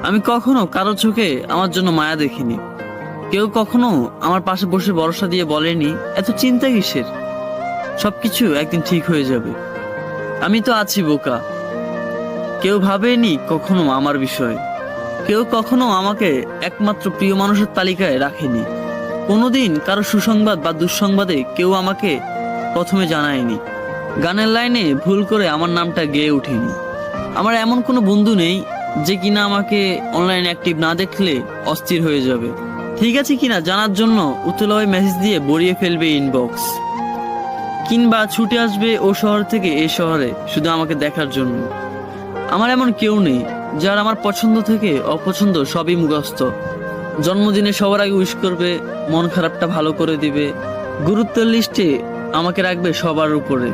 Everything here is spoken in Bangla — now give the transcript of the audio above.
আমি কখনো কারো চোখে আমার জন্য মায়া দেখিনি। কেউ কখনো আমার পাশে বসে ভরসা দিয়ে বলেনি এত চিন্তা কিসের, সবকিছু একদিন ঠিক হয়ে যাবে। আমি তো আছি বোকা। কেউ ভাবেনি কখনো আমার বিষয়ে। কেউ কখনো আমাকে একমাত্র প্রিয় মানুষের তালিকায় রাখেনি। কোনোদিন কারো সুসংবাদ বা দুঃসংবাদে কেউ আমাকে প্রথমে জানায়নি। গানের লাইনে ভুল করে আমার নামটা গেয়ে ওঠেনি। আমার এমন কোনো বন্ধু নেই যে কিনা আমাকে অনলাইন অ্যাক্টিভ না দেখলে অস্থির হয়ে যাবে, ঠিক আছে কিনা জানার জন্য উতলা মেসেজ দিয়ে ভরিয়ে ফেলবে ইনবক্স, কিংবা ছুটে আসবে ও শহর থেকে এই শহরে শুধু আমাকে দেখার জন্য। আমার এমন কেউ নেই যার আমার পছন্দ থেকে অপছন্দ সবই মুখস্থ। জন্মদিনে সবার আগে উইশ করবে, মন খারাপটা ভালো করে দিবে, গুরুত্বের লিস্টে আমাকে রাখবে সবার উপরে।